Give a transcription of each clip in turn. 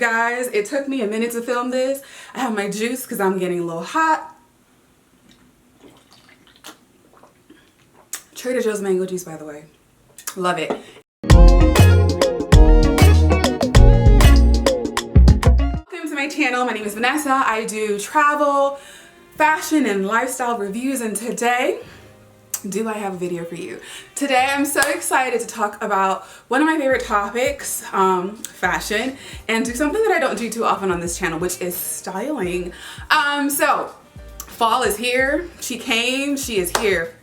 Guys, it took me a minute to film this. I have my juice because I'm getting a little hot. Trader Joe's mango juice, by the way. Love it. Welcome to my channel. My name is Vanessa. I do travel, fashion, and lifestyle reviews, and today do I have a video for you. Today I'm so excited to talk about one of my favorite topics, fashion, and do something that I don't do too often on this channel, which is styling. So fall is here. She came, she is here.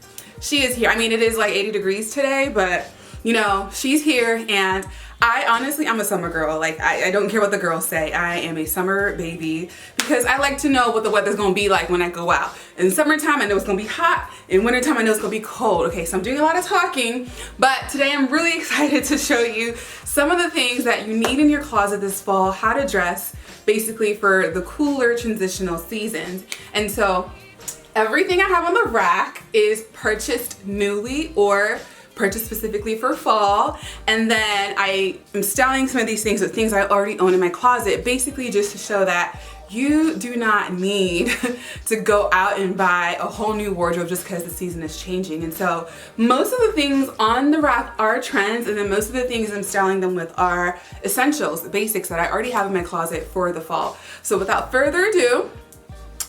She is here. I mean, it is like 80 degrees today, but you know, she's here, and I'm a summer girl. Like, I don't care what the girls say. I am a summer baby because I like to know what the weather's gonna be like when I go out. In summertime, I know it's gonna be hot. In wintertime, I know it's gonna be cold. Okay, so I'm doing a lot of talking, but today I'm really excited to show you some of the things that you need in your closet this fall, how to dress basically for the cooler transitional seasons. And so everything I have on the rack is purchased newly or purchased specifically for fall, and then I am styling some of these things with things I already own in my closet, basically just to show that you do not need to go out and buy a whole new wardrobe just because the season is changing. And so most of the things on the rack are trends, and then most of the things I'm styling them with are essentials, the basics that I already have in my closet for the fall. So without further ado,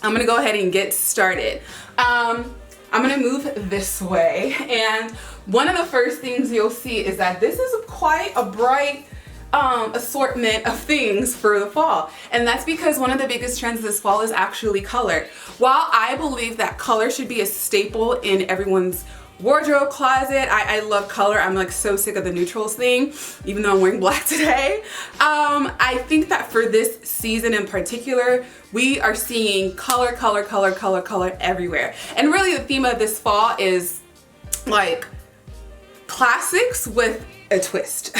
I'm gonna go ahead and get started. I'm gonna move this way, and one of the first things you'll see is that this is quite a bright assortment of things for the fall, and that's because one of the biggest trends this fall is actually color. While I believe that color should be a staple in everyone's wardrobe closet, I love color. I'm like so sick of the neutrals thing, even though I'm wearing black today. I think that for this season in particular, we are seeing color everywhere. And really the theme of this fall is like classics with a twist.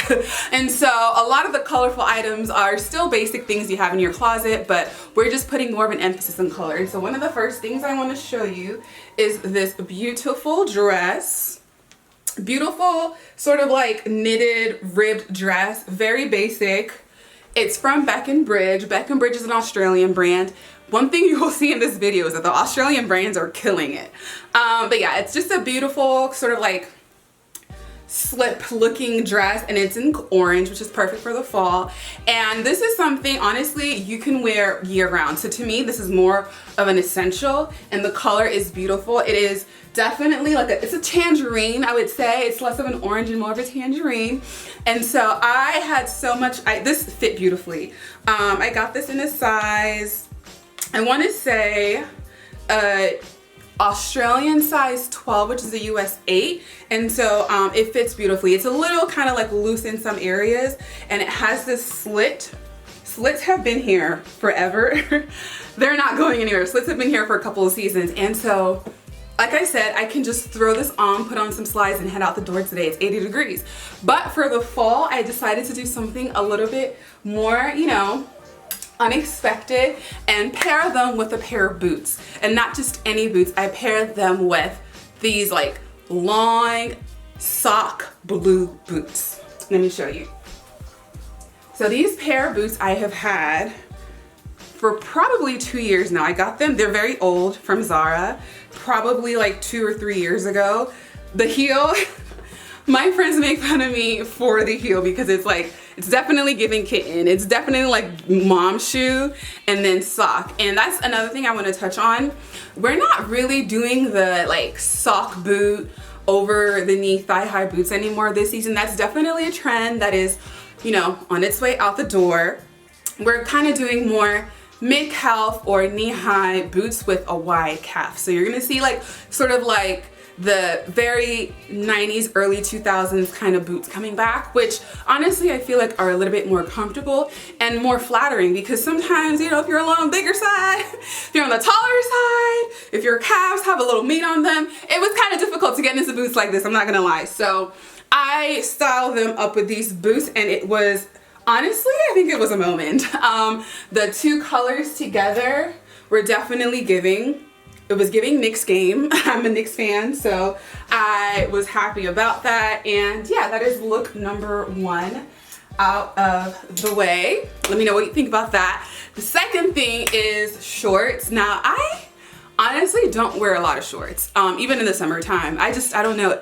And so a lot of the colorful items are still basic things you have in your closet, but we're just putting more of an emphasis on color. And so one of the first things I want to show you is this beautiful dress. Beautiful, sort of like knitted, ribbed dress, very basic. It's from Breckenridge. Breckenridge is an Australian brand. One thing you will see in this video is that the Australian brands are killing it. But yeah, it's just a beautiful sort of like slip looking dress, and it's in orange, which is perfect for the fall. And this is something honestly you can wear year round. So to me, this is more of an essential, and the color is beautiful. It is definitely like it's a tangerine, I would say. It's less of an orange and more of a tangerine. And so I had so much, this fit beautifully. I got this in a size, I want to say Australian size 12, which is a US 8, and so it fits beautifully. It's a little kind of like loose in some areas, and it has this slit. Slits have been here forever. They're not going anywhere. Slits have been here for a couple of seasons, and so like I said, I can just throw this on, put on some slides, and head out the door today. It's 80 degrees. But for the fall, I decided to do something a little bit more, you know, unexpected, and pair them with a pair of boots. And not just any boots, I paired them with these like long sock blue boots. Let me show you. So these pair of boots I have had for probably 2 years now. I got them, they're very old, from Zara, probably like 2 or 3 years ago. The heel, my friends make fun of me for the heel because it's like, it's definitely giving kitten. It's definitely like mom shoe and then sock. And that's another thing I want to touch on. We're not really doing the like sock boot over the knee thigh high boots anymore this season. That's definitely a trend that is, you know, on its way out the door. We're kind of doing more mid-calf or knee-high boots with a wide calf. So you're gonna see like sort of like the very 90s, early 2000s kind of boots coming back, which honestly I feel like are a little bit more comfortable and more flattering, because sometimes, you know, if you're a little bigger side, if you're on the taller side, if your calves have a little meat on them, it was kind of difficult to get into boots like this, I'm not gonna lie. So I styled them up with these boots, and it was, honestly, I think it was a moment. The two colors together were definitely giving. It was giving Knicks game. I'm a Knicks fan, so I was happy about that. And yeah, that is look number one. out of the way. Let me know what you think about that. The second thing is shorts. Now, I honestly don't wear a lot of shorts, even in the summertime. I don't know.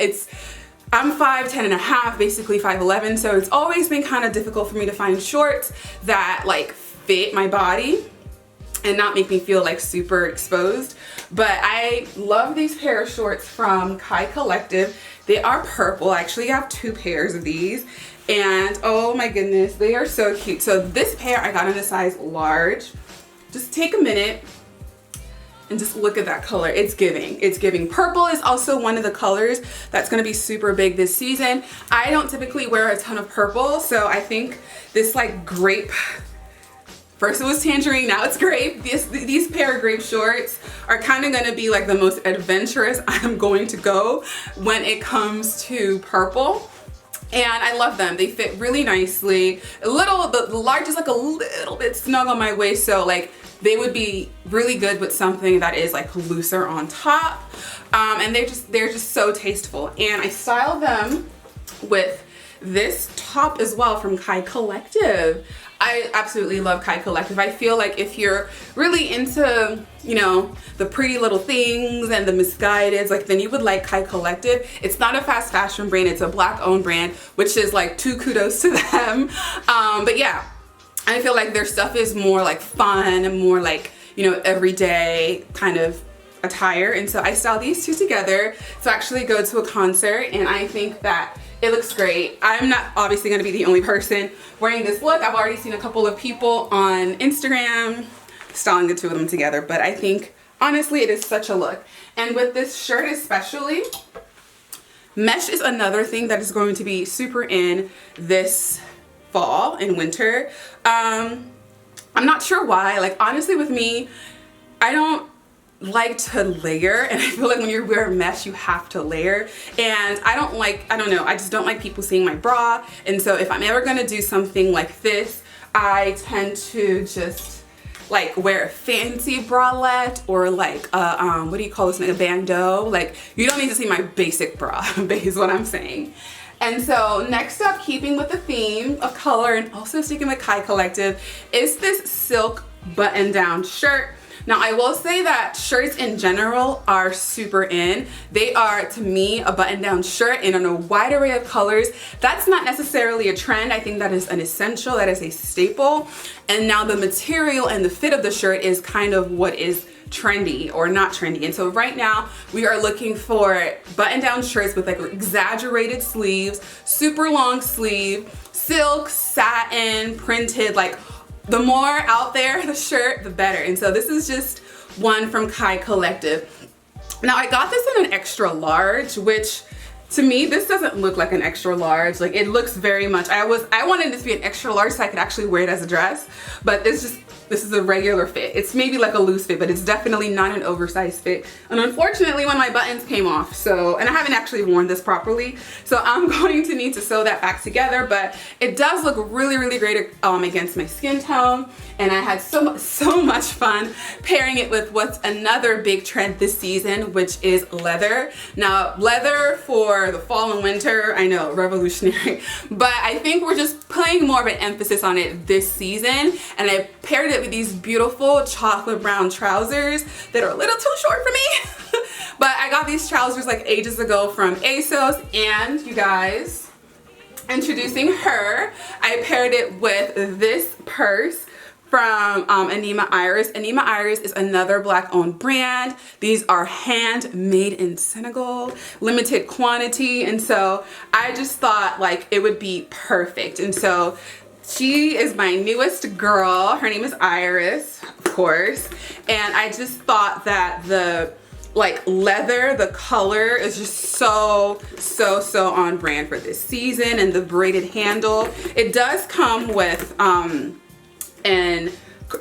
I'm 5'10" and a half, basically 5'11", so it's always been kind of difficult for me to find shorts that like fit my body and not make me feel like super exposed. But I love these pair of shorts from Kai Collective. They are purple. I actually have 2 pairs of these, and oh my goodness, they are so cute. So this pair I got in a size large. Just take a minute and just look at that color. It's giving. It's giving. Purple is also one of the colors that's gonna be super big this season. I don't typically wear a ton of purple, so I think this like grape, first it was tangerine, now it's grape. These pair of grape shorts are kind of gonna be like the most adventurous I'm going to go when it comes to purple. And I love them. They fit really nicely. The large is like a little bit snug on my waist, so like they would be really good with something that is like looser on top. And they're just so tasteful. And I styled them with this top as well from Kai Collective. I absolutely love Kai Collective. I feel like if you're really into, you know, the pretty little things and the misguided, like, then you would like Kai Collective. It's not a fast fashion brand, it's a Black owned brand, which is like 2 kudos to them. But yeah, I feel like their stuff is more like fun and more like, you know, everyday kind of attire. And so I styled these 2 together to actually go to a concert, and I think that it looks great. I'm not obviously gonna be the only person wearing this look. I've already seen a couple of people on Instagram styling the 2 of them together, but I think honestly it is such a look. And with this shirt especially, mesh is another thing that is going to be super in this fall and winter. I'm not sure why. Like, honestly, with me, I don't like to layer, and I feel like when you're wearing mesh you have to layer, and I don't know, I just don't like people seeing my bra. And so if I'm ever gonna do something like this, I tend to just like wear a fancy bralette or like a what do you call this, like a bandeau. Like, you don't need to see my basic bra is what I'm saying. And so next up, keeping with the theme of color and also sticking with Kai Collective, is this silk button down shirt. Now, I will say that shirts in general are super in. They are, to me, a button-down shirt in a wide array of colors. That's not necessarily a trend. I think that is an essential, that is a staple. And now the material and the fit of the shirt is kind of what is trendy or not trendy. And so right now we are looking for button-down shirts with like exaggerated sleeves, super long sleeve, silk, satin, printed, like, the more out there the shirt, the better. And so this is just one from Kai Collective. Now, I got this in an extra large, which to me, this doesn't look like an extra large. Like, it looks very much, I wanted this to be an extra large so I could actually wear it as a dress, but this is a regular fit. It's maybe like a loose fit, but it's definitely not an oversized fit. And unfortunately, one of my buttons came off, and I haven't actually worn this properly, so I'm going to need to sew that back together. But it does look really, really great against my skin tone, and I had so much fun pairing it with what's another big trend this season, which is leather. Now, leather for the fall and winter, I know, revolutionary, but I think we're just putting more of an emphasis on it this season, and I paired it with these beautiful chocolate brown trousers that are a little too short for me. But I got these trousers like ages ago from ASOS, and you guys, introducing her, I paired it with this purse from Anima Iris. Anima Iris is another Black owned brand. These are handmade in Senegal, limited quantity, and so I just thought like it would be perfect. And so she is my newest girl. Her name is Iris, of course. And I just thought that the like leather, the color is just so on brand for this season, and the braided handle. It does come with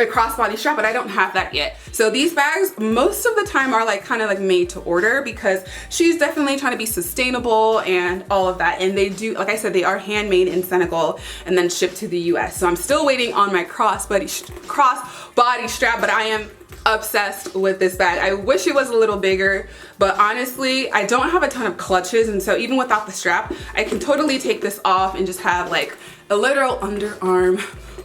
a crossbody strap, but I don't have that yet. So these bags most of the time are like kind of like made to order, because she's definitely trying to be sustainable and all of that. And they do, like I said, they are handmade in Senegal and then shipped to the US. So I'm still waiting on my crossbody strap, but I am obsessed with this bag. I wish it was a little bigger, but honestly, I don't have a ton of clutches, and so even without the strap, I can totally take this off and just have like a literal underarm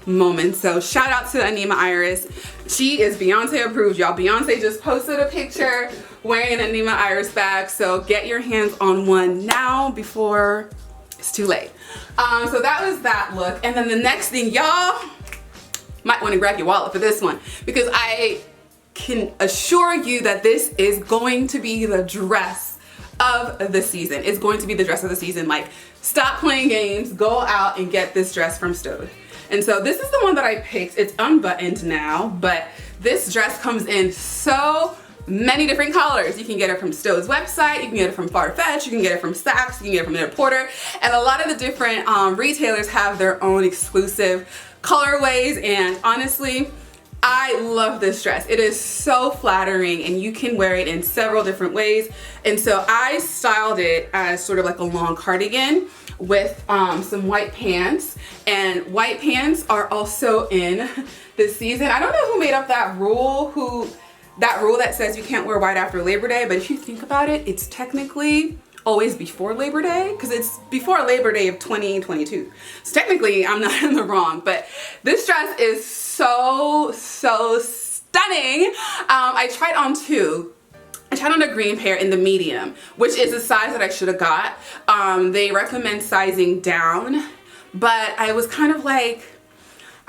moment. So shout out to Anima Iris. She is Beyonce approved, y'all. Beyonce just posted a picture wearing an Anima Iris bag, so get your hands on one now before it's too late. So that was that look. And then the next thing, y'all might want to grab your wallet for this one, because I can assure you that this is going to be the dress of the season. It's going to be the dress of the season. Like, stop playing games, go out and get this dress from Stowed. And so this is the one that I picked. It's unbuttoned now, but this dress comes in so many different colors. You can get it from Stowed's website, you can get it from Farfetch, you can get it from Saks, you can get it from Net Porter, and a lot of the different retailers have their own exclusive colorways. And honestly, I love this dress. It is so flattering and you can wear it in several different ways. And so I styled it as sort of like a long cardigan with some white pants, and white pants are also in this season. I don't know who made up that rule, that says you can't wear white after Labor Day, but if you think about it, it's technically always before Labor Day, because it's before Labor Day of 2022. So technically I'm not in the wrong, but this dress is so stunning. I tried on two. I tried on a green pair in the medium, which is the size that I should have got. They recommend sizing down, but I was kind of like,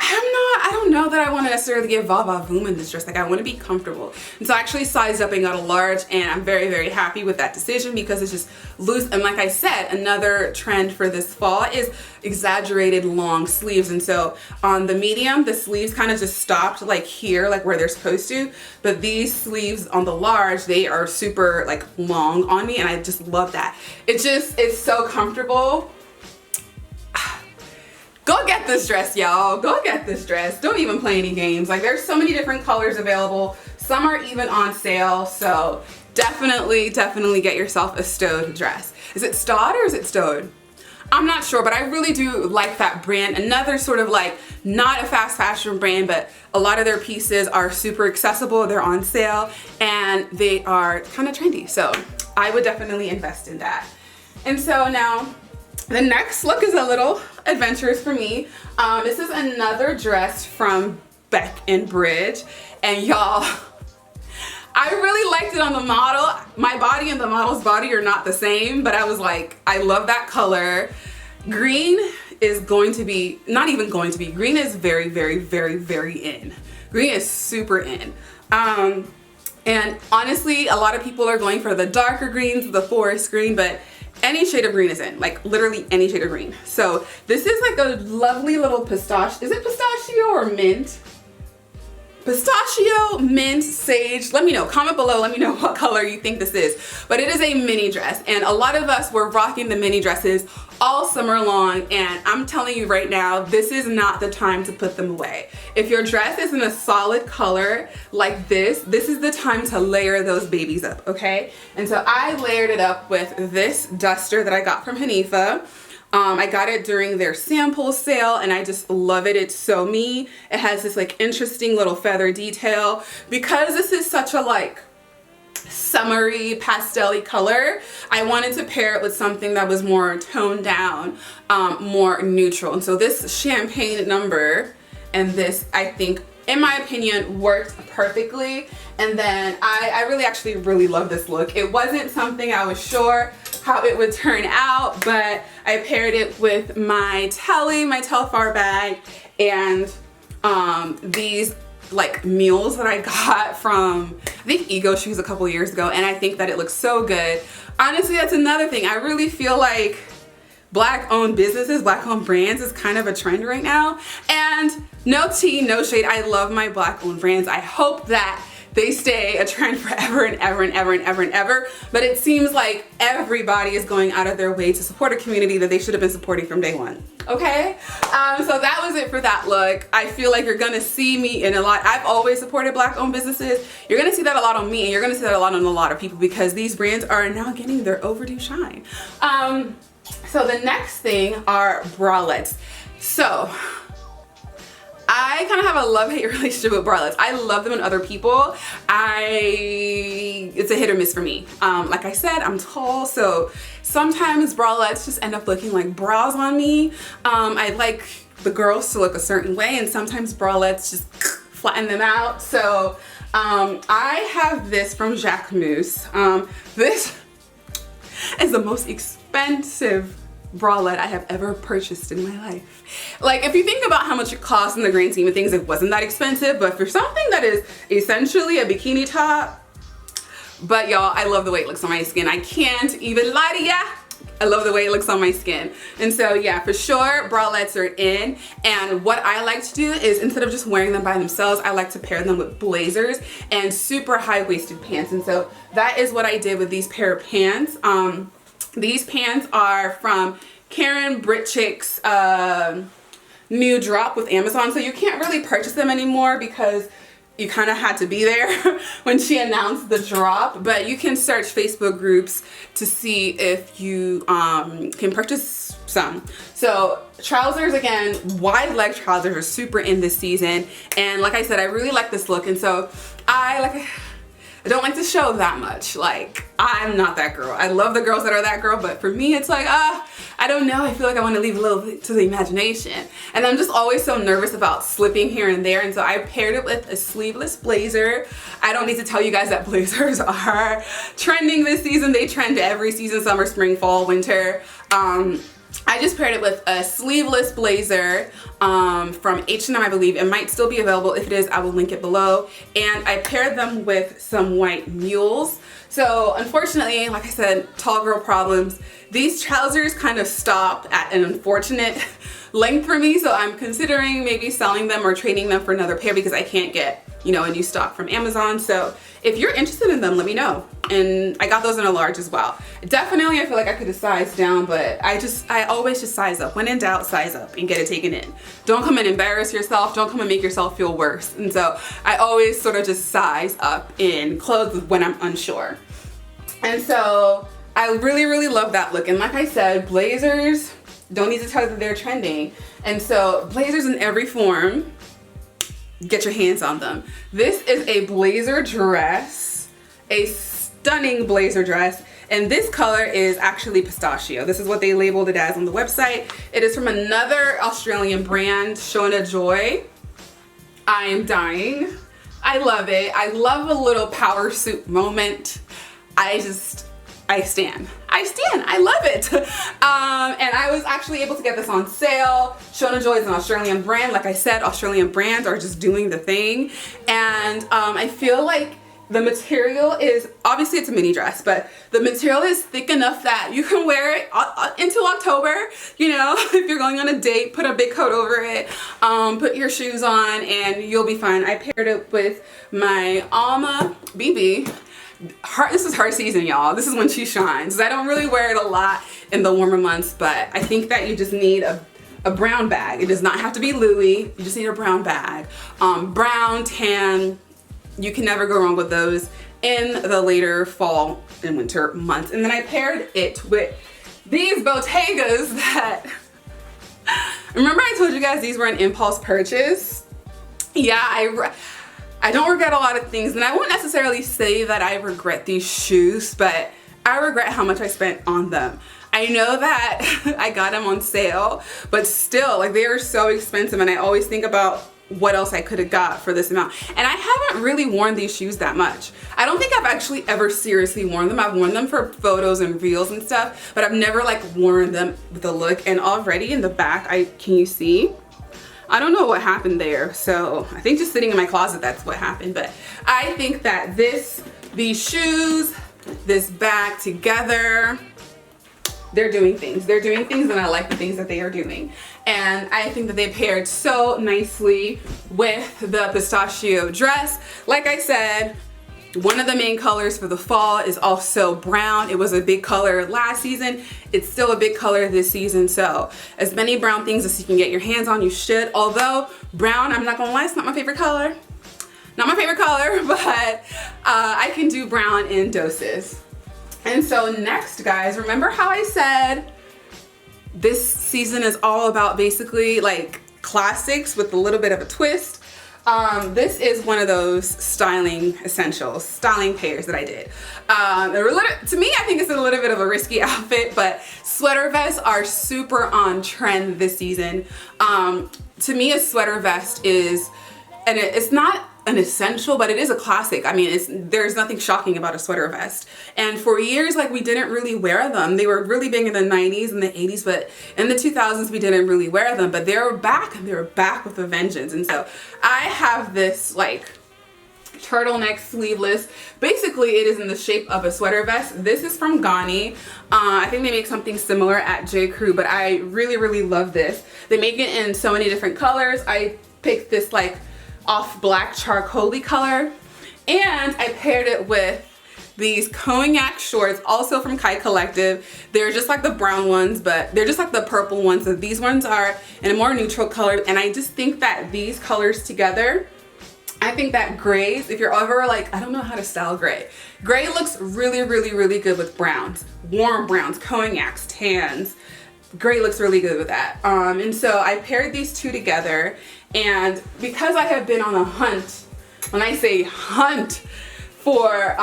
I don't know that I want to necessarily get va-va-voom in this dress. Like, I want to be comfortable. And so I actually sized up and got a large, and I'm very, very happy with that decision because it's just loose. And like I said, another trend for this fall is exaggerated long sleeves. And so on the medium, the sleeves kind of just stopped like here, like where they're supposed to. But these sleeves on the large, they are super like long on me, and I just love that. It's so comfortable. Go get this dress, y'all. Go get this dress. Don't even play any games. Like, there's so many different colors available. Some are even on sale. So definitely get yourself a Stowed dress. Is it Stowed or is it Stowed? I'm not sure, but I really do like that brand. Another sort of like, not a fast fashion brand, but a lot of their pieces are super accessible. They're on sale and they are kind of trendy. So I would definitely invest in that. And so now, the next look is a little adventurous for me. This is another dress from Beck and Bridge, and y'all, I really liked it on the model. My body and the model's body are not the same, but I was like, I love that color. Green is going to be, not even going to be, green is very in. Green is super in. And honestly, a lot of people are going for the darker greens, the forest green, but any shade of green is in, like literally any shade of green. So this is like a lovely little pistachio. Is it pistachio or mint? Pistachio, mint, sage. Let me know, comment below, let me know what color you think this is. But it is a mini dress, and a lot of us were rocking the mini dresses all summer long, and I'm telling you right now, this is not the time to put them away. If your dress is in a solid color like this is the time to layer those babies up, okay? And so I layered it up with this duster that I got from Hanifa. I got it during their sample sale, and I just love it. It's so me. It has this like interesting little feather detail. Because this is such a like summery pastel-y color, I wanted to pair it with something that was more toned down, more neutral. And so this champagne number and this, I think, in my opinion, worked perfectly. And then I really love this look. It wasn't something I was sure how it would turn out, but I paired it with my Telfar bag, and these like mules that I got from, I think, Ego Shoes a couple years ago, and I think that it looks so good. Honestly, that's another thing. I really feel like Black-owned businesses, Black-owned brands is kind of a trend right now. And no tea, no shade. I love my Black-owned brands. I hope that they stay a trend forever and ever and ever and ever and ever. But it seems like everybody is going out of their way to support a community that they should have been supporting from day one. Okay? So that was it for that look. I feel like you're gonna see me in a lot. I've always supported Black-owned businesses. You're gonna see that a lot on me, and you're gonna see that a lot on a lot of people, because these brands are now getting their overdue shine. So the next thing are bralettes. So I kind of have a love-hate relationship with bralettes. I love them in other people. It's a hit or miss for me. Like I said, I'm tall, so sometimes bralettes just end up looking like bras on me. I like the girls to look a certain way, and sometimes bralettes just flatten them out. So I have this from Jacquemus. This is the most expensive bralette I have ever purchased in my life. Like, if you think about how much it costs in the grand scheme of things, it wasn't that expensive, but for something that is essentially a bikini top, but y'all, I love the way it looks on my skin. I can't even lie to ya. I love the way it looks on my skin. And so yeah, for sure, bralettes are in. And what I like to do is, instead of just wearing them by themselves, I like to pair them with blazers and super high-waisted pants. And so that is what I did with these pair of pants. These pants are from Karen Britchick's new drop with Amazon. So you can't really purchase them anymore because you kind of had to be there when she announced the drop. But you can search Facebook groups to see if you can purchase some. So trousers, again, wide leg trousers are super in this season. And like I said, I really like this look. And so I don't like to show that much. Like, I'm not that girl. I love the girls that are that girl, but for me, it's like, I don't know. I feel like I want to leave a little bit to the imagination. And I'm just always so nervous about slipping here and there. And so I paired it with a sleeveless blazer. I don't need to tell you guys that blazers are trending this season. They trend every season, summer, spring, fall, winter. I just paired it with a sleeveless blazer from H&M, I believe. It might still be available. If it is, I will link it below. And I paired them with some white mules. So unfortunately, like I said, tall girl problems. These trousers kind of stop at an unfortunate length for me. So I'm considering maybe selling them or trading them for another pair because I can't get, you know, a new stock from Amazon. So if you're interested in them, let me know. And I got those in a large as well. Definitely, I feel like I could have sized down, but I always just size up. When in doubt, size up and get it taken in. Don't come and embarrass yourself. Don't come and make yourself feel worse. And so I always sort of just size up in clothes when I'm unsure. And so I really, really love that look. And like I said, blazers, don't need to tell you that they're trending. And so blazers in every form, get your hands on them. This is a blazer dress, a stunning blazer dress, and this color is actually pistachio. This is what they labeled it as on the website. It is from another Australian brand, Shona Joy. I am dying. I love it. I love a little power suit moment. I stand. I love it. And I was actually able to get this on sale. Shona Joy is an Australian brand. Like I said, Australian brands are just doing the thing. And I feel like the material is, obviously it's a mini dress, but the material is thick enough that you can wear it until October. You know, if you're going on a date, put a big coat over it, put your shoes on, and you'll be fine. I paired it with my Alma BB. This is her season, y'all. This is when she shines. I don't really wear it a lot in the warmer months, but I think that you just need a brown bag. It does not have to be Louis. You just need a brown bag. Brown, tan, you can never go wrong with those in the later fall and winter months. And then I paired it with these Bottegas that, remember I told you guys these were an impulse purchase? Yeah, I don't regret a lot of things, and I won't necessarily say that I regret these shoes, but I regret how much I spent on them. I know that I got them on sale, but still, like, they are so expensive, and I always think about what else I could have got for this amount. And I haven't really worn these shoes that much. I don't think I've actually ever seriously worn them. I've worn them for photos and reels and stuff, but I've never like worn them with a look. And already in the back, can you see? I don't know what happened there. So I think just sitting in my closet, that's what happened. But I think that these shoes, this bag together, they're doing things. They're doing things, and I like the things that they are doing. And I think that they paired so nicely with the pistachio dress. Like I said, one of the main colors for the fall is also brown. It was a big color last season. It's still a big color this season. So as many brown things as you can get your hands on, you should. Although brown, I'm not gonna lie, it's not my favorite color. Not my favorite color, but I can do brown in doses. And so next, guys, remember how I said this season is all about basically like classics with a little bit of a twist. This is one of those styling essentials, styling pairs that I did. To me, I think it's a little bit of a risky outfit, but sweater vests are super on trend this season. To me, a sweater vest is, and it's not an essential, but it is a classic. I mean, there's nothing shocking about a sweater vest. And for years, like, we didn't really wear them. They were really big in the 90s and the 80s, but in the 2000s, we didn't really wear them. But they're back, and they're back with a vengeance. And so I have this like turtleneck sleeveless. Basically, it is in the shape of a sweater vest. This is from Nonnie. I think they make something similar at J. Crew, but I really, really love this. They make it in so many different colors. I picked this like off black charcoal-y color, and I paired it with these cognac shorts, also from Kai Collective. They're just like the brown ones, but they're just like the purple ones. So these ones are in a more neutral color, and I just think that these colors together, I think that grays, if you're ever like, I don't know how to style gray. Gray looks really, really, really good with browns, warm browns, cognacs, tans. Gray looks really good with that. And so I paired these two together, and because I have been on a hunt, when I say hunt, for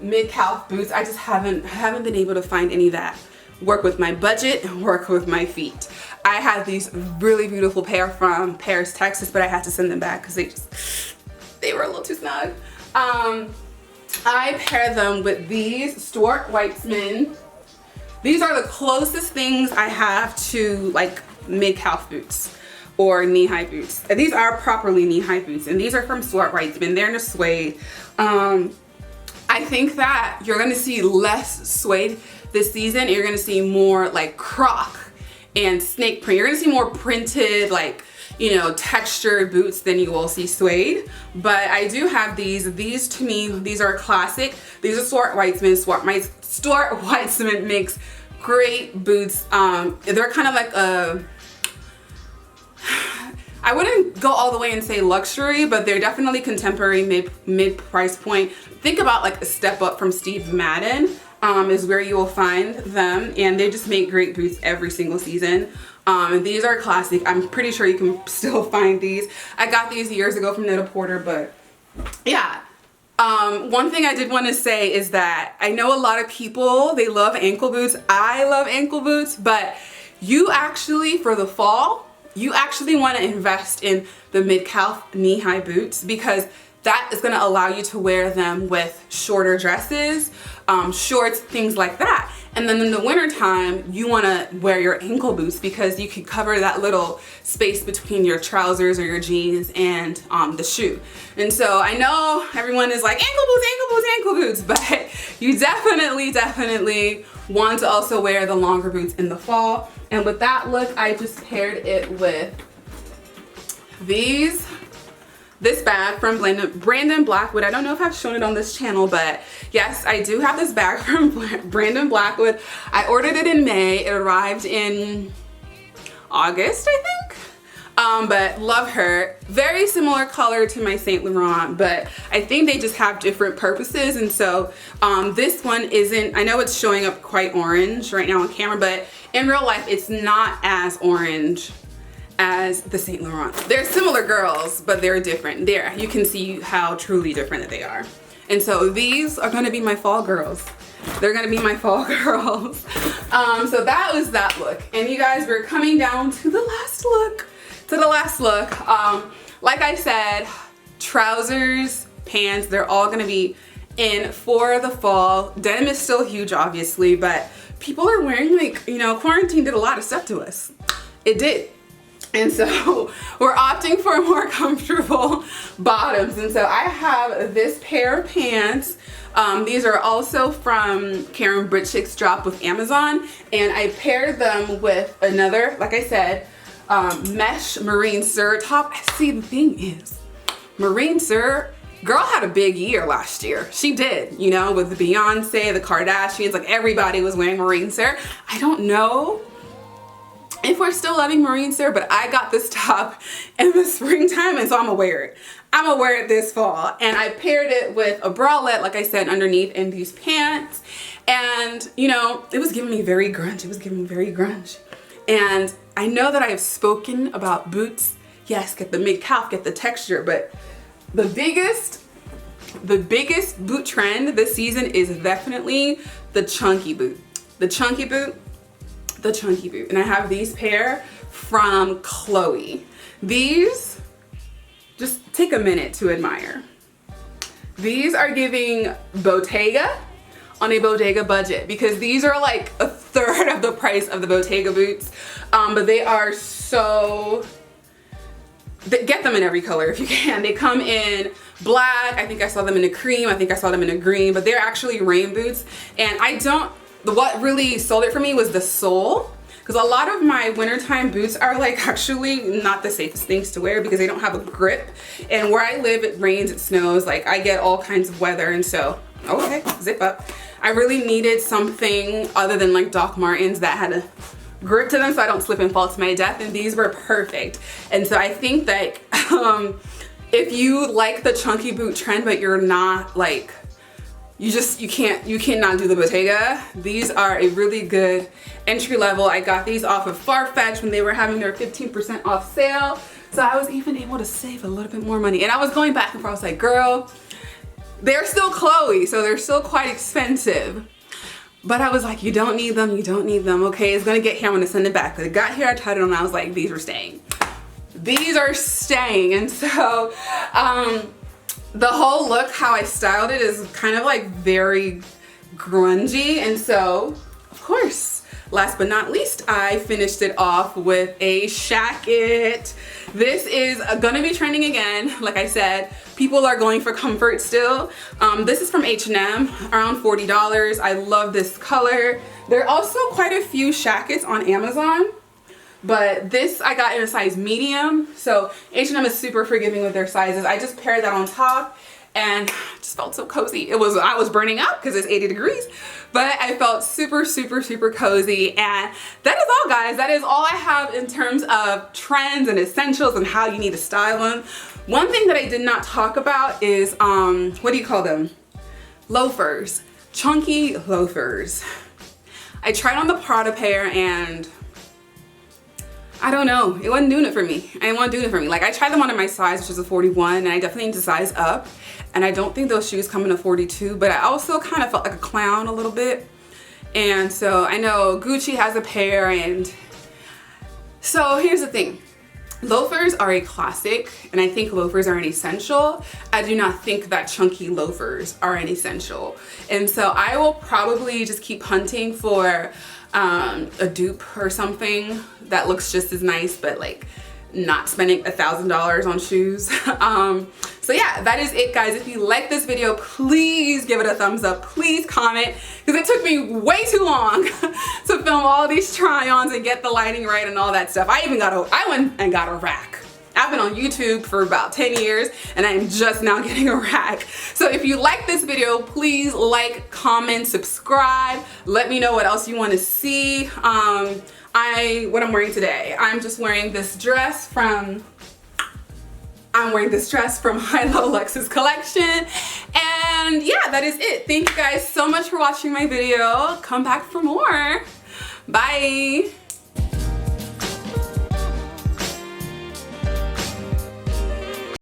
mid-calf boots, I just haven't been able to find any that work with my budget and work with my feet. I had these really beautiful pair from Paris, Texas, but I had to send them back because they were a little too snug. I paired them with these Stuart Weitzman. These are the closest things I have to like mid-calf boots or knee-high boots. And these are properly knee-high boots, and these are from Stuart Weitzman. They're in a suede. I think that you're gonna see less suede this season. You're gonna see more like croc and snake print. You're gonna see more printed, like, you know, textured boots than you will see suede. But I do have these. These, to me, these are a classic. These are Stuart Weitzman. Stuart Weitzman makes great boots. They're kind of like a, I wouldn't go all the way and say luxury, but they're definitely contemporary, mid price point. Think about like a step up from Steve Madden is where you will find them, and they just make great boots every single season. And these are classic. I'm pretty sure you can still find these. I got these years ago from Net-a-Porter, but yeah. One thing I did want to say is that I know a lot of people, they love ankle boots. I love ankle boots, but you actually, for the fall, you actually want to invest in the mid-calf knee-high boots, because that is going to allow you to wear them with shorter dresses, shorts, things like that. And then in the winter time, you want to wear your ankle boots because you can cover that little space between your trousers or your jeans and the shoe. And so I know everyone is like, ankle boots, ankle boots, ankle boots, but you definitely want to also wear the longer boots in the fall. And with that look, I just paired it with this bag from Brandon Blackwood. I don't know if I've shown it on this channel, but yes, I do have this bag from Brandon Blackwood. I ordered it in May. It arrived in August, I think. But love her. Very similar color to my Saint Laurent, but I think they just have different purposes. And so this one isn't, I know it's showing up quite orange right now on camera, but in real life, it's not as orange as the Saint Laurent. They're similar girls, but they're different. There, you can see how truly different that they are. And so these are gonna be my fall girls. They're gonna be my fall girls. So that was that look. And you guys, we're coming down to the last look. Like I said, trousers, pants, they're all gonna be in for the fall. Denim is still huge, obviously, but people are wearing, like, you know, quarantine did a lot of stuff to us. It did. And so we're opting for more comfortable bottoms. And so I have this pair of pants. These are also from Karen Britchick's drop with Amazon. And I paired them with another, like I said, mesh Marine Sur top. See, the thing is, Marine Sur, girl had a big year last year. She did, you know, with the Beyonce, the Kardashians, like everybody was wearing Marine Sur. I don't know if we're still loving Marine Sur, but I got this top in the springtime, and so I'm gonna wear it. I'm gonna wear it this fall. And I paired it with a bralette, like I said, underneath, and these pants. And, you know, it was giving me very grunge. It was giving me very grunge. And I know that I have spoken about boots Yes, get the mid-calf, get the texture, but the biggest boot trend this season is definitely the chunky boot. The chunky boot. And I have these pair from Chloe. These, just take a minute to admire. These are giving Bottega on a Bottega budget, because these are like a third of the price of the Bottega boots, but they are so, get them in every color if you can. They come in black, I think I saw them in a cream, I think I saw them in a green, but they're actually rain boots. And what really sold it for me was the sole, because a lot of my wintertime boots are like actually not the safest things to wear because they don't have a grip. And where I live, it rains, it snows, like I get all kinds of weather, and so, okay, zip up. I really needed something other than like Doc Martens that had a grip to them so I don't slip and fall to my death, and these were perfect. And so I think that if you like the chunky boot trend but you're not like, you cannot do the Bottega, these are a really good entry level. I got these off of Farfetch when they were having their 15% off sale, so I was even able to save a little bit more money. And I was going back and forth, I was like, girl, they're still Chloe, so they're still quite expensive. But I was like, you don't need them, okay? It's gonna get here, I'm gonna send it back. But it got here, I tried it on, and I was like, these are staying. These are staying. And so, the whole look, how I styled it, is kind of like very grungy. And so, of course, last but not least, I finished it off with a shacket. This is gonna be trending again. Like I said, people are going for comfort still. This is from H&M, around $40. I love this color. There are also quite a few shackets on Amazon, but this I got in a size medium. So H&M is super forgiving with their sizes. I just paired that on top and just felt so cozy. I was burning out because it's 80 degrees, but I felt super, super, super cozy. And that is all, guys. That is all I have in terms of trends and essentials and how you need to style them. One thing that I did not talk about is, what do you call them? Loafers, chunky loafers. I tried on the Prada pair and I don't know, it wasn't doing it for me. It wasn't doing it for me. Like, I tried them on in my size, which is a 41, and I definitely need to size up. And I don't think those shoes come in a 42, but I also kind of felt like a clown a little bit. And so I know Gucci has a pair, and so here's the thing. Loafers are a classic, and I think loafers are an essential. I do not think that chunky loafers are an essential. And so I will probably just keep hunting for a dupe or something that looks just as nice, but like not spending $1,000 on shoes. So yeah, that is it, guys. If you like this video, please give it a thumbs up, please comment, because it took me way too long to film all these try-ons and get the lighting right and all that stuff. I went and got a rack. I've been on YouTube for about 10 years and I'm just now getting a rack. So if you like this video, please like, comment, subscribe. Let me know what else you want to see. What I'm wearing today. I'm just wearing this dress from Hilo Lux's collection. And yeah, that is it. Thank you guys so much for watching my video. Come back for more. Bye.